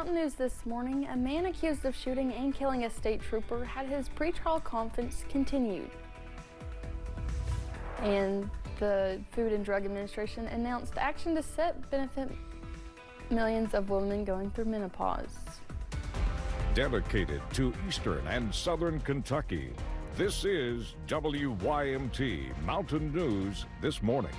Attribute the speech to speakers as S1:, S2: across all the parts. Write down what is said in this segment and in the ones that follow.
S1: Mountain News this morning, a man accused of shooting and killing a state trooper had his pretrial conference continued. And the Food and Drug Administration announced action to set benefit millions of women going through menopause.
S2: Dedicated to Eastern and Southern Kentucky, this is WYMT Mountain News This Morning.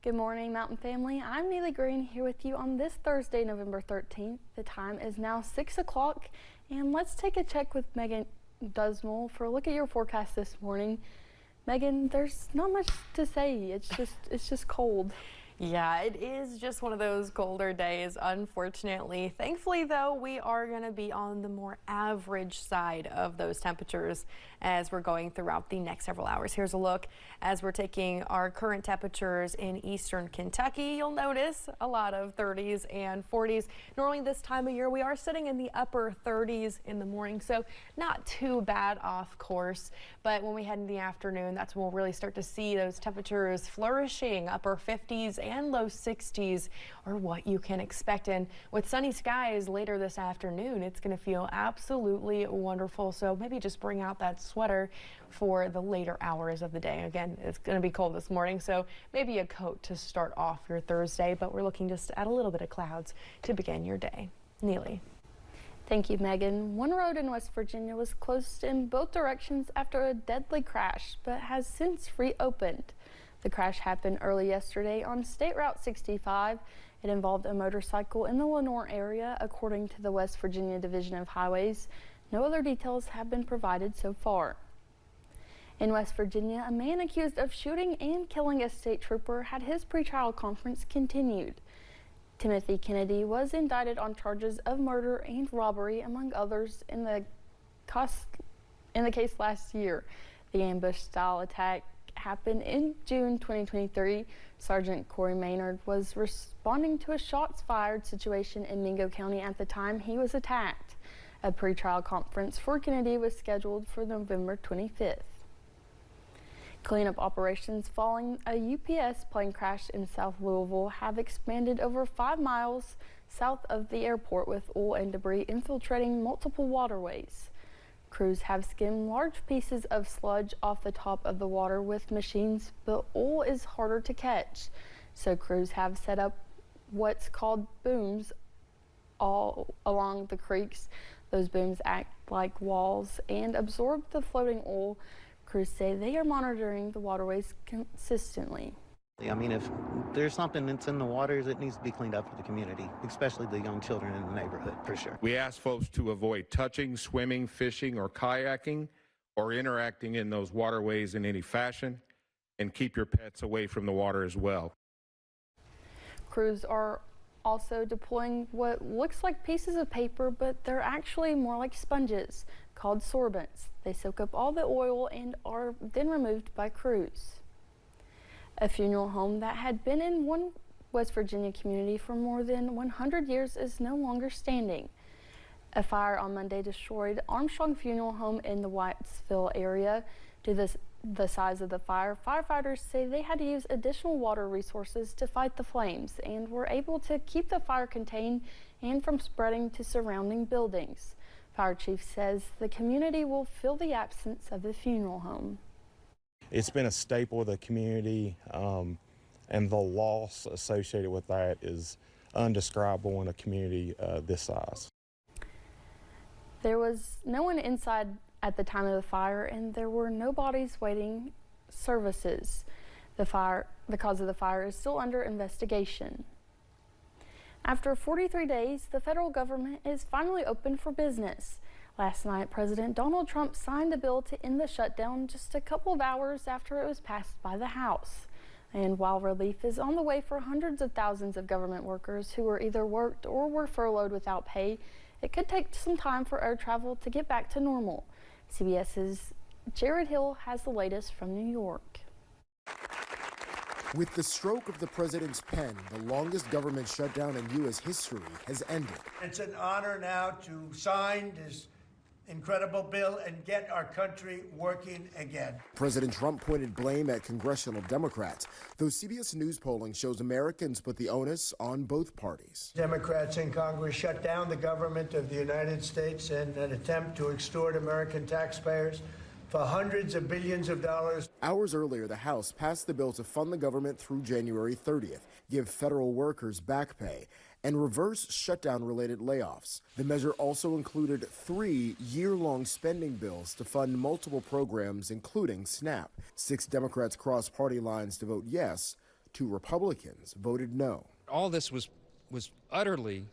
S1: Good morning, Mountain family. I'm Neely Green here with you on this Thursday, November 13th. The time is now 6 o'clock, and let's take a check with Megan Dusmel for a look at your forecast this morning. Megan, there's not much to say. It's just cold.
S3: Yeah, it is just one of those colder days, unfortunately. Thankfully, though, we are going to be on the more average side of those temperatures as we're going throughout the next several hours. Here's a look as we're taking our current temperatures in eastern Kentucky. You'll notice a lot of 30s and 40s. Normally this time of year, we are sitting in the upper 30s in the morning, so not too bad off course. But when we head in the afternoon, that's when we'll really start to see those temperatures flourishing, upper 50s and low 60s are what you can expect. And with sunny skies later this afternoon, it's going to feel absolutely wonderful. So maybe just bring out that sweater for the later hours of the day. Again, it's going to be cold this morning, so maybe a coat to start off your Thursday, but we're looking just at a little bit of clouds to begin your day. Neely.
S1: Thank you, Megan. One road in West Virginia was closed in both directions after a deadly crash, but has since reopened. The crash happened early yesterday on State Route 65. It involved a motorcycle in the Lenore area, according to the West Virginia Division of Highways. No other details have been provided so far. In West Virginia, a man accused of shooting and killing a state trooper had his pretrial conference continued. Timothy Kennedy was indicted on charges of murder and robbery, among others, in the case last year. The ambush-style attack happened in June 2023. Sergeant Corey Maynard was responding to a shots-fired situation in Mingo County at the time he was attacked. A pretrial conference for Kennedy was scheduled for November 25th. Cleanup operations following a UPS plane crash in South Louisville have expanded over 5 miles south of the airport, with oil and debris infiltrating multiple waterways. Crews have skimmed large pieces of sludge off the top of the water with machines, but oil is harder to catch. So crews have set up what's called booms all along the creeks. Those booms act like walls and absorb the floating oil. Crews say they are monitoring the waterways consistently.
S4: I mean, if there's something that's in the waters, it needs to be cleaned up for the community, especially the young children in the neighborhood, for sure.
S5: We ask folks to avoid touching, swimming, fishing, or kayaking, or interacting in those waterways in any fashion, and keep your pets away from the water as well.
S1: Crews are also deploying what looks like pieces of paper, but they're actually more like sponges, called sorbents. They soak up all the oil and are then removed by crews. A funeral home that had been in one West Virginia community for more than 100 years is no longer standing. A fire on Monday destroyed Armstrong Funeral Home in the Whitesville area. Due to the size of the fire, firefighters say they had to use additional water resources to fight the flames and were able to keep the fire contained and from spreading to surrounding buildings. Fire chief says the community will feel the absence of the funeral home.
S6: It's been a staple of the community, and the loss associated with that is undescribable in a community this size.
S1: There was no one inside at the time of the fire, and there were no bodies waiting services. The cause of the fire is still under investigation. After 43 days, the federal government is finally open for business. Last night, President Donald Trump signed a bill to end the shutdown just a couple of hours after it was passed by the House. And while relief is on the way for hundreds of thousands of government workers who were either worked or were furloughed without pay, it could take some time for air travel to get back to normal. CBS's Jared Hill has the latest from New York.
S7: With the stroke of the president's pen, the longest government shutdown in U.S. history has ended.
S8: It's an honor now to sign this incredible bill and get our country working again.
S7: President Trump pointed blame at congressional Democrats, though CBS News polling shows Americans put the onus on both parties.
S8: Democrats in Congress shut down the government of the United States in an attempt to extort American taxpayers for hundreds of billions of dollars.
S7: Hours earlier, the House passed the bill to fund the government through January 30th, give federal workers back pay, and reverse shutdown-related layoffs. The measure also included 3 year-long spending bills to fund multiple programs, including SNAP. 6 Democrats crossed party lines to vote yes. 2 Republicans voted no.
S9: All this was utterly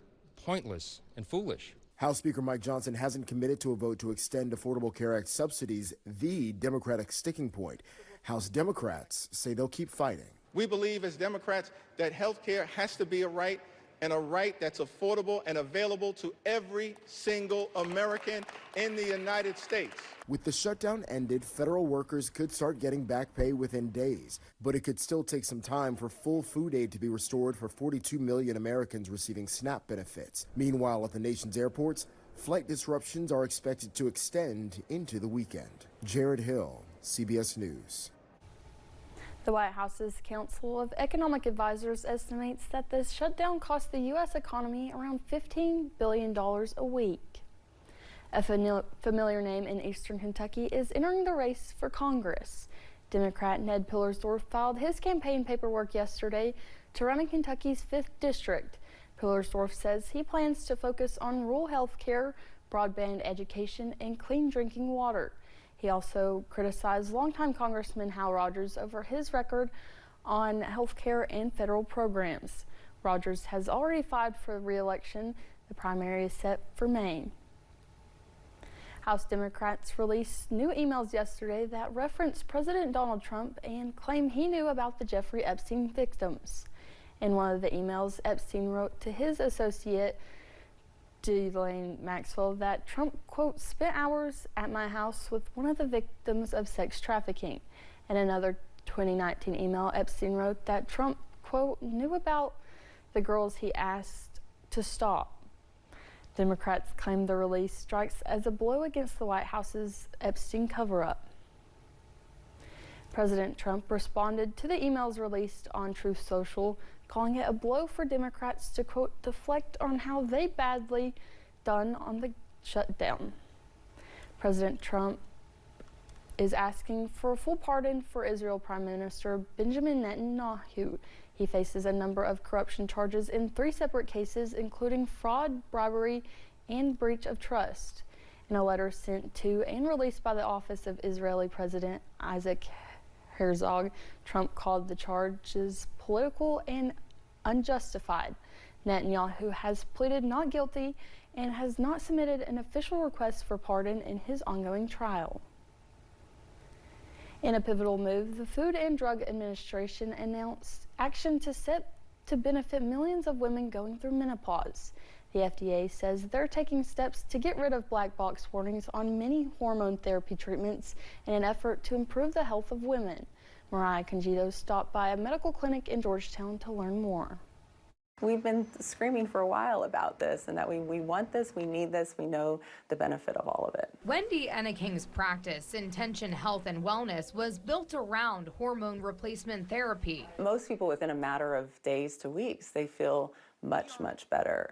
S9: pointless and foolish.
S7: House Speaker Mike Johnson hasn't committed to a vote to extend Affordable Care Act subsidies, the Democratic sticking point. House Democrats say they'll keep fighting.
S5: We believe as Democrats that health care has to be a right, and a right that's affordable and available to every single American in the United States.
S7: With the shutdown ended, federal workers could start getting back pay within days, but it could still take some time for full food aid to be restored for 42 million Americans receiving SNAP benefits. Meanwhile, at the nation's airports, flight disruptions are expected to extend into the weekend. Jared Hill, CBS News.
S1: The White House's Council of Economic Advisors estimates that the shutdown cost the U.S. economy around $15 billion a week. A familiar name in eastern Kentucky is entering the race for Congress. Democrat Ned Pillersdorf filed his campaign paperwork yesterday to run in Kentucky's 5th District. Pillersdorf says he plans to focus on rural health care, broadband education, and clean drinking water. He also criticized longtime Congressman Hal Rogers over his record on health care and federal programs. Rogers has already filed for re-election. The primary is set for May. House Democrats released new emails yesterday that reference President Donald Trump and claim he knew about the Jeffrey Epstein victims. In one of the emails, Epstein wrote to his associate, Ghislaine Maxwell, that Trump, quote, spent hours at my house with one of the victims of sex trafficking. In another 2019 email, Epstein wrote that Trump, quote, knew about the girls he asked to stop. Democrats claim the release strikes as a blow against the White House's Epstein cover-up. President Trump responded to the emails released on Truth Social, calling it a blow for Democrats to, quote, deflect on how they badly done on the shutdown. President Trump is asking for a full pardon for Israel Prime Minister Benjamin Netanyahu. He faces a number of corruption charges in 3 separate cases, including fraud, bribery, and breach of trust. In a letter sent to and released by the office of Israeli President Isaac Herzog, Trump called the charges political and unjustified. Netanyahu has pleaded not guilty and has not submitted an official request for pardon in his ongoing trial. In a pivotal move, the Food and Drug Administration announced action set to benefit millions of women going through menopause. The FDA says they're taking steps to get rid of black box warnings on many hormone therapy treatments in an effort to improve the health of women. Mariah Conjito stopped by a medical clinic in Georgetown to learn more.
S10: We've been screaming for a while about this and that we want this, we need this, we know the benefit of all of it.
S11: Wendy Enneking's practice, Intention Health and Wellness, was built around hormone replacement therapy.
S10: Most people within a matter of days to weeks, they feel much better.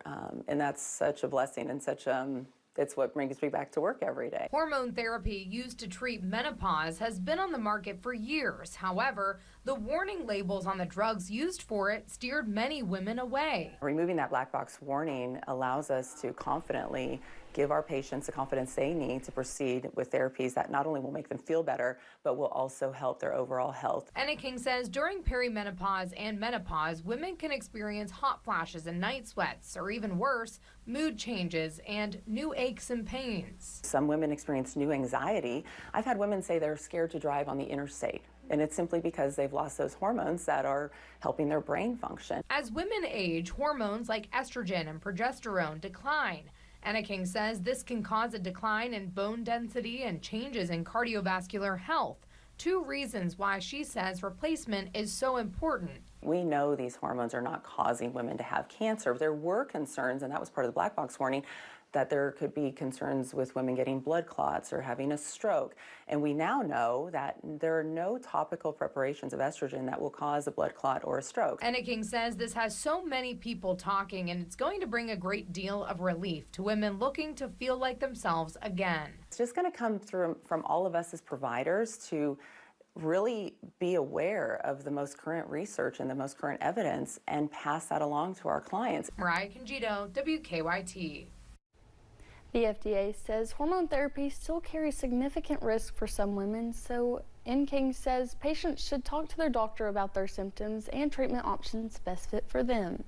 S10: And that's such a blessing and it's what brings me back to work every day.
S11: Hormone therapy used to treat menopause has been on the market for years. However, the warning labels on the drugs used for it steered many women away.
S10: Removing that black box warning allows us to confidently give our patients the confidence they need to proceed with therapies that not only will make them feel better, but will also help their overall health.
S11: Enneking says during perimenopause and menopause, women can experience hot flashes and night sweats, or even worse, mood changes and new aches and pains.
S10: Some women experience new anxiety. I've had women say they're scared to drive on the interstate. And it's simply because they've lost those hormones that are helping their brain function.
S11: As women age, hormones like estrogen and progesterone decline. Enneking says this can cause a decline in bone density and changes in cardiovascular health. 2 reasons why she says replacement is so important.
S10: We know these hormones are not causing women to have cancer. There were concerns, and that was part of the black box warning, that there could be concerns with women getting blood clots or having a stroke. And we now know that there are no topical preparations of estrogen that will cause a blood clot or a stroke.
S11: Enneking says this has so many people talking, and it's going to bring a great deal of relief to women looking to feel like themselves again.
S10: It's just going to come through from all of us as providers to really be aware of the most current research and the most current evidence and pass that along to our clients.
S11: Mariah Congito, WKYT.
S1: The FDA says hormone therapy still carries significant risk for some women, so Enneking says patients should talk to their doctor about their symptoms and treatment options best fit for them.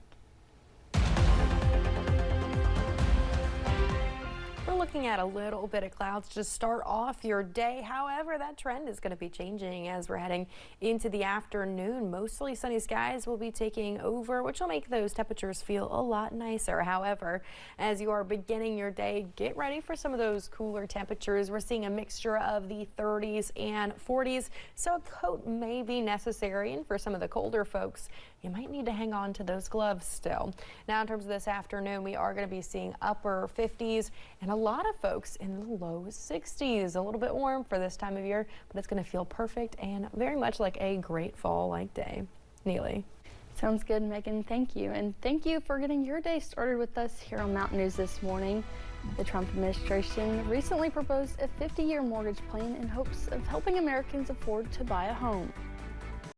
S3: We're looking at a little bit of clouds to start off your day. However, that trend is going to be changing as we're heading into the afternoon. Mostly sunny skies will be taking over, which will make those temperatures feel a lot nicer. However, as you are beginning your day, get ready for some of those cooler temperatures. We're seeing a mixture of the 30s and 40s, so a coat may be necessary. And for some of the colder folks, you might need to hang on to those gloves still. Now, in terms of this afternoon, we are going to be seeing upper 50s and a lot of folks in the low 60s. A little bit warm for this time of year, but it's going to feel perfect and very much like a great fall-like day. Neely.
S1: Sounds good, Megan. Thank you. And thank you for getting your day started with us here on Mountain News this morning. The Trump administration recently proposed a 50-year mortgage plan in hopes of helping Americans afford to buy a home.